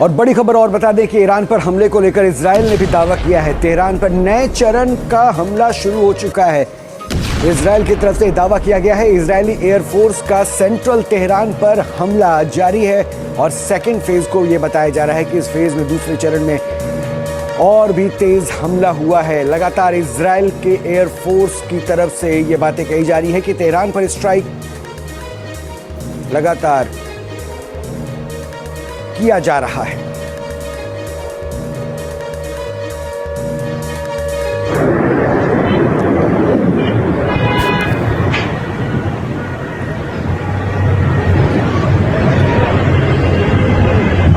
और बड़ी खबर और बता दें कि ईरान पर हमले को लेकर इजराइल ने भी दावा किया है। तेहरान पर नए चरण का हमला शुरू हो चुका है। इजराइल की तरफ से दावा किया गया है इजरायली एयरफोर्स का सेंट्रल तेहरान पर हमला जारी है और सेकेंड फेज को यह बताया जा रहा है कि इस फेज में दूसरे चरण में और भी तेज हमला हुआ है। लगातार इजराइल के एयरफोर्स की तरफ से ये बातें कही जा रही है कि तेहरान पर स्ट्राइक लगातार किया जा रहा है।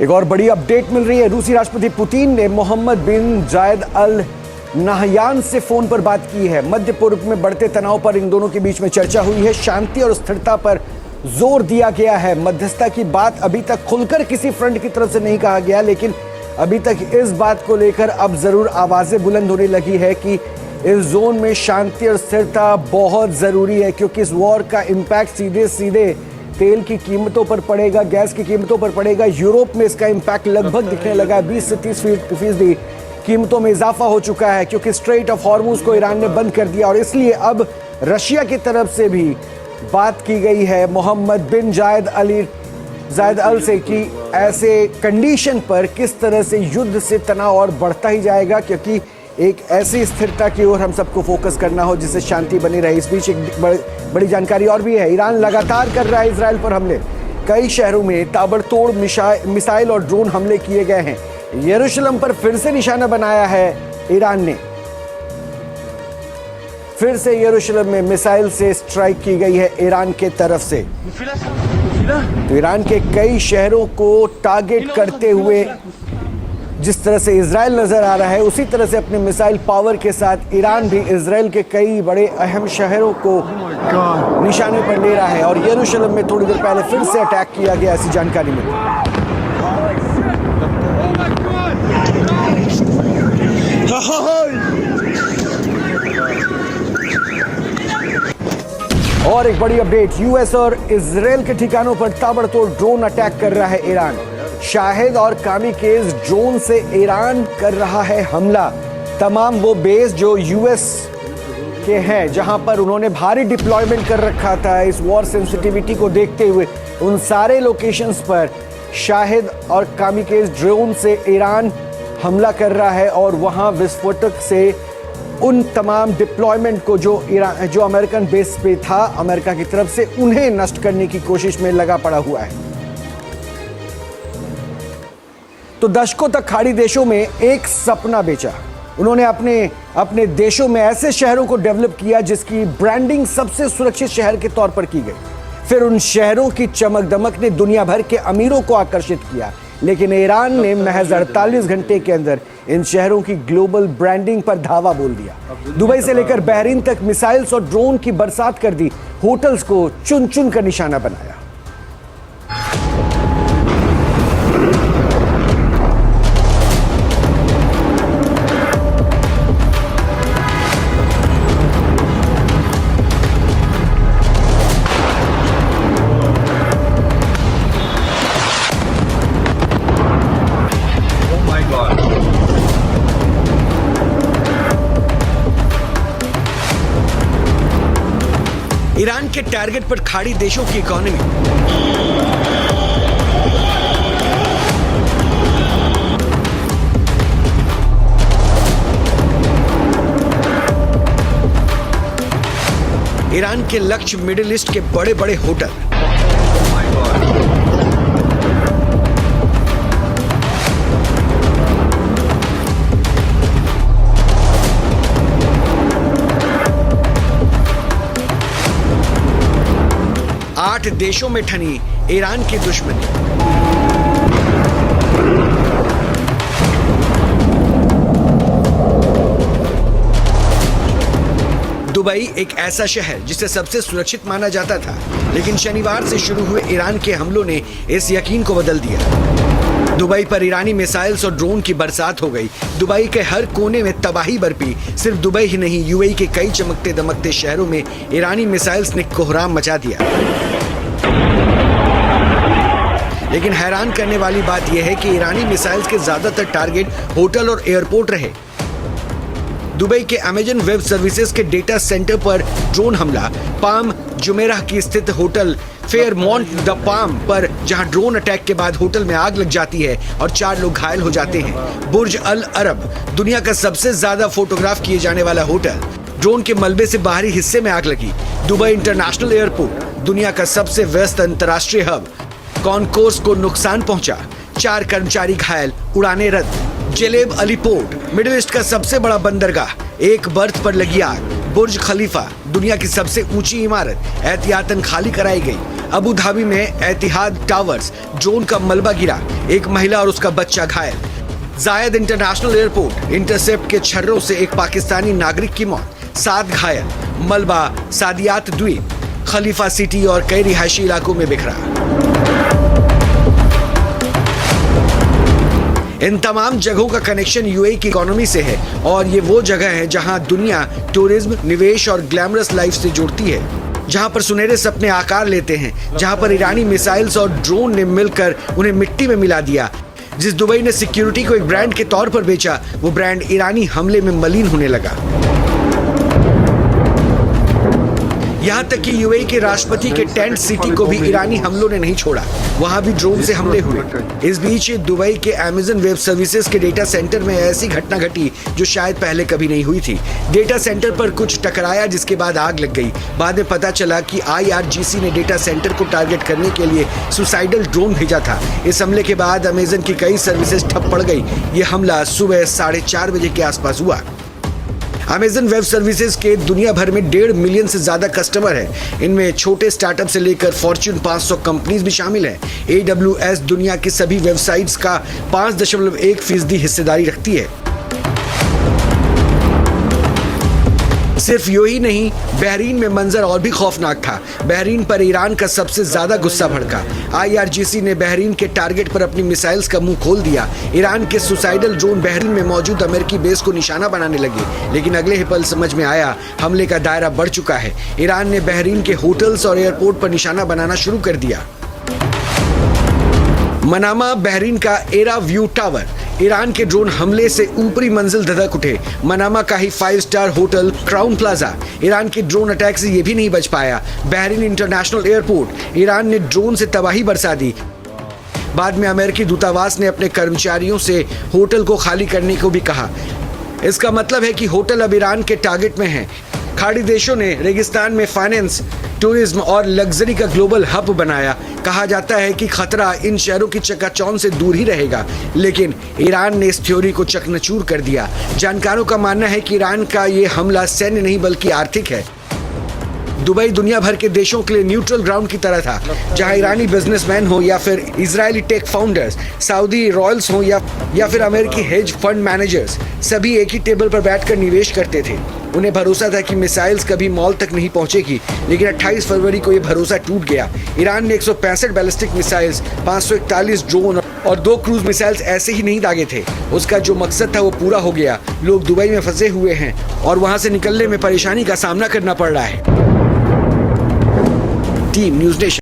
एक और बड़ी अपडेट मिल रही है। रूसी राष्ट्रपति पुतिन ने मोहम्मद बिन जायद अल नाहयान से फोन पर बात की है। मध्य पूर्व में बढ़ते तनाव पर इन दोनों के बीच में चर्चा हुई है। शांति और स्थिरता पर जोर दिया गया है। मध्यस्थता की बात अभी तक खुलकर किसी फ्रंट की तरफ से नहीं कहा गया, लेकिन अभी तक इस बात को लेकर अब जरूर आवाजें बुलंद होने लगी है कि इस जोन में शांति और स्थिरता बहुत जरूरी है, क्योंकि इस वॉर का इम्पैक्ट सीधे सीधे तेल की कीमतों पर पड़ेगा, गैस की कीमतों पर पड़ेगा। यूरोप में इसका इम्पैक्ट लगभग दिखने लगा है। 20 से 30% कीमतों में इजाफा हो चुका है, क्योंकि स्ट्रेट ऑफ हॉर्मुज को ईरान ने बंद कर दिया और इसलिए अब रशिया की तरफ से भी बात की गई है मोहम्मद बिन जायद अल से कि ऐसे कंडीशन पर किस तरह से युद्ध से तनाव और बढ़ता ही जाएगा, क्योंकि एक ऐसी स्थिरता की ओर हम सबको फोकस करना हो जिससे शांति बनी रहे। इस बीच एक बड़ी जानकारी और भी है। ईरान लगातार कर रहा है इजराइल पर हमले। कई शहरों में ताबड़तोड़ मिसाइल और ड्रोन हमले किए गए हैं। यरूशलेम पर फिर से निशाना बनाया है ईरान ने। फिर से यरूशलेम में मिसाइल से स्ट्राइक की गई है ईरान के तरफ से। तो ईरान के कई शहरों को टारगेट करते हुए जिस तरह से इजराइल नजर आ रहा है, उसी तरह से अपने मिसाइल पावर के साथ ईरान भी इजराइल के कई बड़े अहम शहरों को निशाने पर ले रहा है। और यरूशलेम में थोड़ी देर पहले फिर से अटैक किया गया, ऐसी जानकारी मिली। और एक बड़ी अपडेट, यूएस और इजराइल के ठिकानों पर ताबड़तोड़ ड्रोन अटैक कर रहा है ईरान। शाहिद और कामिकेज ड्रोन से ईरान कर रहा है हमला। तमाम वो बेस जो यूएस के हैं, जहां पर उन्होंने भारी डिप्लॉयमेंट कर रखा था इस वॉर सेंसिटिविटी को देखते हुए, उन सारे लोकेशंस पर शाहिद और कामिकेज ड्रोन से ईरान हमला कर रहा है और वहां विस्फोटक से उन तमाम डिप्लॉयमेंट को जो अमेरिकन बेस पे था अमेरिका की तरफ से, उन्हें नष्ट करने की कोशिश में लगा पड़ा हुआ है। तो दशकों तक खाड़ी देशों में एक सपना बेचा। उन्होंने अपने देशों में ऐसे शहरों को डेवलप किया जिसकी ब्रांडिंग सबसे सुरक्षित शहर के तौर पर की गई। फिर उन शहरों की चमक दमक ने दुनिया भर के अमीरों को आकर्षित किया, लेकिन ईरान ने महज 48 घंटे के अंदर इन शहरों की ग्लोबल ब्रांडिंग पर धावा बोल दिया। दुबई से लेकर बहरीन तक मिसाइल्स और ड्रोन की बरसात कर दी। होटल्स को चुन चुन कर निशाना बनाया। ईरान के टारगेट पर खाड़ी देशों की इकोनॉमी। ईरान के लक्ष्य मिडिल ईस्ट के बड़े बड़े होटल। आठ देशों में ठनी ईरान की दुश्मनी। दुबई एक ऐसा शहर जिसे सबसे सुरक्षित माना जाता था, लेकिन शनिवार से शुरू हुए ईरान के हमलों ने इस यकीन को बदल दिया। दुबई पर ईरानी मिसाइल्स और ड्रोन की बरसात हो गई। दुबई के हर कोने में तबाही बरपी। सिर्फ दुबई ही नहीं, यूएई के कई चमकते दमकते शहरों में ईरानी मिसाइल्स ने कोहराम मचा दिया। लेकिन हैरान करने वाली बात यह है कि ईरानी मिसाइल्स के ज्यादातर टारगेट होटल और एयरपोर्ट रहे। दुबई के अमेजन वेब सर्विसेज के डेटा सेंटर पर ड्रोन हमला, पाम जुमेराह की स्थित होटल फेयरमॉन्ट द पाम पर जहां ड्रोन अटैक के बाद होटल में आग लग जाती है और 4 लोग घायल हो जाते हैं। बुर्ज अल अरब, दुनिया का सबसे ज्यादा फोटोग्राफ किए जाने वाला होटल, ड्रोन के मलबे से बाहरी हिस्से में आग लगी। दुबई इंटरनेशनल एयरपोर्ट, दुनिया का सबसे व्यस्त अंतर्राष्ट्रीय हब, कॉन्कोर्स को नुकसान पहुंचा, 4 कर्मचारी घायल, उड़ानें रद्द। Jelep Ali port, middle east का सबसे बड़ा बंदरगाह, एक बर्थ पर लगी आग। बुर्ज खलीफा, दुनिया की सबसे ऊंची इमारत, एहतियातन खाली कराई गई। अबू धाबी में एतिहाद टावर्स, ड्रोन का मलबा गिरा, एक महिला और उसका बच्चा घायल। जायद इंटरनेशनल एयरपोर्ट, इंटरसेप्ट के छर्रों से एक पाकिस्तानी नागरिक की मौत, 7 घायल। मलबा सादियात द्वीप, खलीफा सिटी और कई रिहायशी इलाकों में बिखरा। इन तमाम जगहों का कनेक्शन यूएई की इकोनॉमी से है और ये वो जगह है जहां दुनिया टूरिज्म, निवेश और ग्लैमरस लाइफ से जुड़ती है, जहां पर सुनहरे सपने आकार लेते हैं, जहां पर ईरानी मिसाइल्स और ड्रोन ने मिलकर उन्हें मिट्टी में मिला दिया। जिस दुबई ने सिक्योरिटी को एक ब्रांड के तौर पर बेचा, वो ब्रांड ईरानी हमले में मलिन होने लगा। यहाँ तक कि यूएई के राष्ट्रपति के टेंट सिटी को भी ईरानी हमलों ने नहीं छोड़ा, वहां भी ड्रोन से हमले हुए। इस बीच दुबई के अमेजन वेब सर्विसेज के डेटा सेंटर में ऐसी घटना घटी जो शायद पहले कभी नहीं हुई थी। डेटा सेंटर पर कुछ टकराया जिसके बाद आग लग गई। बाद में पता चला कि IRGC ने डेटा सेंटर को टारगेट करने के लिए सुसाइडल ड्रोन भेजा था। इस हमले के बाद अमेजन की कई सर्विसेज ठप पड़ गई। ये हमला सुबह 4:30 बजे के आसपास हुआ। अमेजन वेब सर्विसेज के दुनिया भर में 1.5 मिलियन से ज्यादा कस्टमर हैं। इनमें छोटे स्टार्टअप से लेकर फॉर्च्यून 500 कंपनीज भी शामिल हैं। AWS दुनिया की सभी वेबसाइट्स का 5.1% हिस्सेदारी रखती है। सिर्फ यही नहीं, बहरीन में मंजर और भी खौफनाक था। बहरीन पर ईरान का सबसे ज्यादा गुस्सा भड़का। IRGC ने बहरीन के टारगेट पर अपनी मिसाइल्स का मुंह खोल दिया। ईरान के सुसाइडल ड्रोन बहरीन में मौजूद अमेरिकी बेस को निशाना बनाने लगे, लेकिन अगले ही पल समझ में आया हमले का दायरा बढ़ चुका है। ईरान ने बहरीन के होटल्स और एयरपोर्ट पर निशाना बनाना शुरू कर दिया। मनामा बहरीन का एरा व्यू टावर, ईरान के ड्रोन हमले से ऊपरी मंजिल धधक उठे। मनामा का ही 5 star hotel Crowne Plaza Iran के ड्रोन अटैक से ये भी नहीं बच पाया। बहरीन इंटरनेशनल एयरपोर्ट, ईरान ने ड्रोन से तबाही बरसा दी। बाद में अमेरिकी दूतावास ने अपने कर्मचारियों से होटल को खाली करने को भी कहा। इसका मतलब है कि होटल अब ईरान के टारगेट में है। खाड़ी देशों ने रेगिस्तान में फाइनेंस, टूरिज्म और लग्जरी का ग्लोबल हब बनाया। कहा जाता है कि खतरा इन शहरों की चकाचौंध से दूर ही रहेगा, लेकिन ईरान ने इस थ्योरी को चकनाचूर कर दिया। जानकारों का मानना है कि ईरान का ये हमला सैन्य नहीं बल्कि आर्थिक है। दुबई दुनिया भर के देशों के लिए न्यूट्रल ग्राउंड की तरह था, जहां ईरानी बिजनेसमैन हो या फिर Israeli tech founders, Saudi royals हो या फिर अमेरिकी हेज फंड मैनेजर्स, सभी एक ही टेबल पर बैठकर निवेश करते थे। उन्हें भरोसा था कि मिसाइल्स कभी मॉल तक नहीं पहुंचेगी, लेकिन 28 फरवरी को यह भरोसा टूट गया। ईरान ने 165 बैलिस्टिक मिसाइल्स, 541 ड्रोन और 2 क्रूज मिसाइल्स ऐसे ही नहीं दागे थे। उसका जो मकसद था वो पूरा हो गया। लोग दुबई में फंसे हुए हैं और वहां से निकलने में परेशानी का सामना करना पड़ रहा है। Team news nation.